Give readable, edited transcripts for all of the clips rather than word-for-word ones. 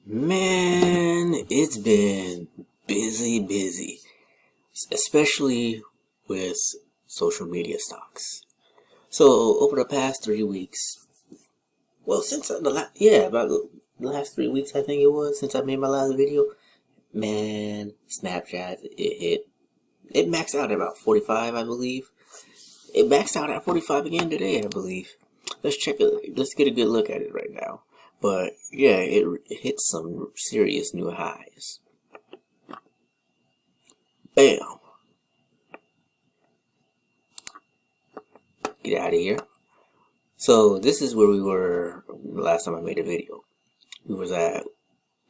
Man, it's been busy, especially with social media stocks. So over the past 3 weeks, well, since about the last 3 weeks, I think it was since I made my last video. Man, Snapchat, it maxed out at about 45, I believe. It maxed out at 45 again today, I believe. Let's check it. Let's get a good look at it right now. But yeah, it hit some serious new highs. Bam! Get out of here. So this is where we were the last time I made a video. We was at,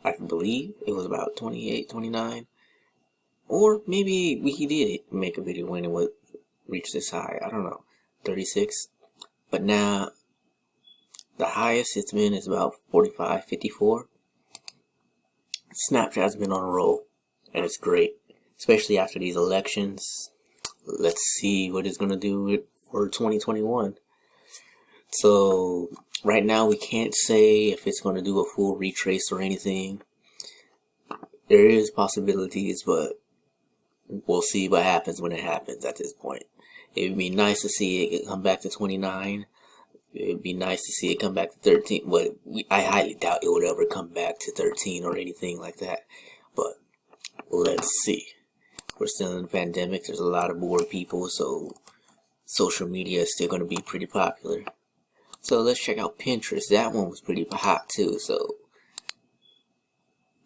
I believe it was about 28, 29. Or maybe we did make a video when it would reach this high. I don't know. 36. But now the highest it's been is about 45, 54. Snapchat's been on a roll, and it's great, especially after these elections. Let's see what it's going to do for 2021. So right now we can't say if it's going to do a full retrace or anything. There is possibilities, but we'll see what happens when it happens at this point. It would be nice to see it come back to 29. It would be nice to see it come back to 13, but I highly doubt it would ever come back to 13 or anything like that. But let's see. We're still in the pandemic. There's a lot of bored people, so social media is still going to be pretty popular. So let's check out Pinterest. That one was pretty hot too. So,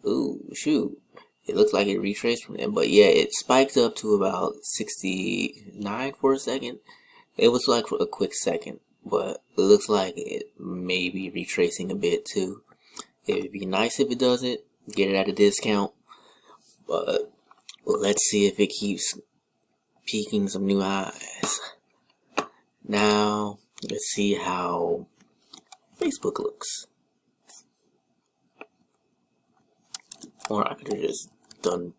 ooh, shoot. It looked like it retraced from there, but yeah, it spiked up to about 69 for a second. It was like for a quick second, but it looks like it may be retracing a bit too. It would be nice if it does it, get it at a discount, but let's see if it keeps peaking some new highs. Now, let's see how Facebook looks. Or I could have just done.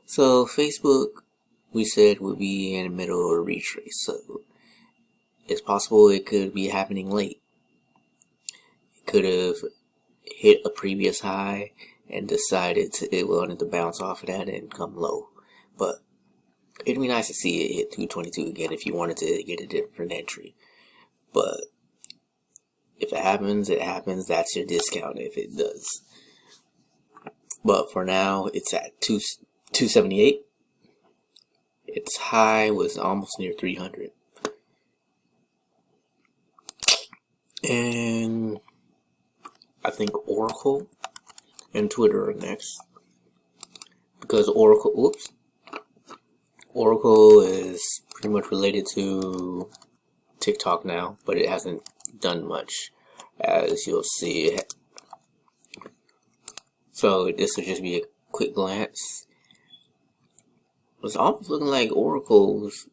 So Facebook, we said, would be in the middle of a retrace. So it's possible it could be happening late. It could have hit a previous high and decided it wanted to bounce off of that and come low. But it'd be nice to see it hit 222 again if you wanted to get a different entry. But if it happens, it happens. That's your discount if it does. But for now, it's at 278. Its high was almost near 300. And I think Oracle and Twitter are next. Because Oracle is pretty much related to TikTok now, but it hasn't done much, as you'll see. So this will just be a quick glance. It's almost looking like Oracle's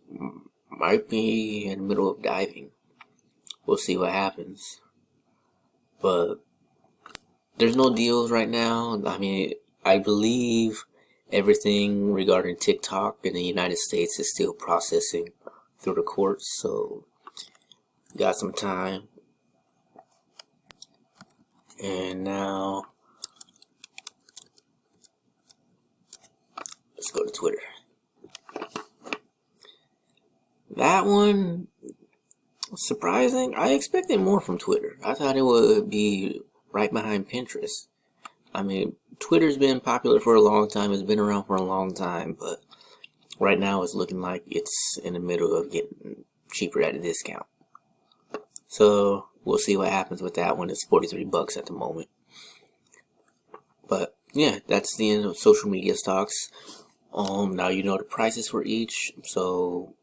might be in the middle of diving. We'll see what happens. But there's no deals right now. I mean, I believe everything regarding TikTok in the United States is still processing through the courts, so got some time. And now let's go to Twitter. That one, surprising. I expected more from Twitter. I thought it would be right behind Pinterest. I mean, Twitter's been popular for a long time. It's been around for a long time, but right now it's looking like it's in the middle of getting cheaper at a discount. So we'll see what happens with that one. It's 43 bucks at the moment. But yeah, that's the end of social media stocks. Now you know the prices for each. So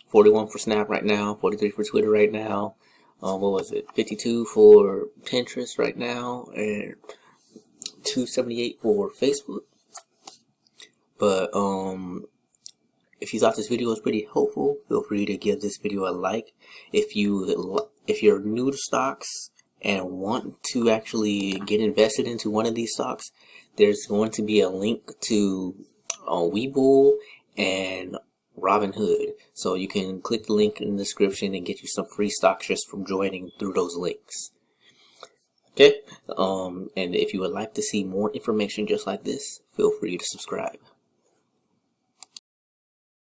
41 for Snap right now, 43 for Twitter right now. What was it? 52 for Pinterest right now, and 278 for Facebook. But if you thought this video was pretty helpful, feel free to give this video a like. If you're new to stocks and want to actually get invested into one of these stocks, there's going to be a link to Webull and Robinhood. So you can click the link in the description and get you some free stocks just from joining through those links. Okay, and if you would like to see more information just like this, feel free to subscribe.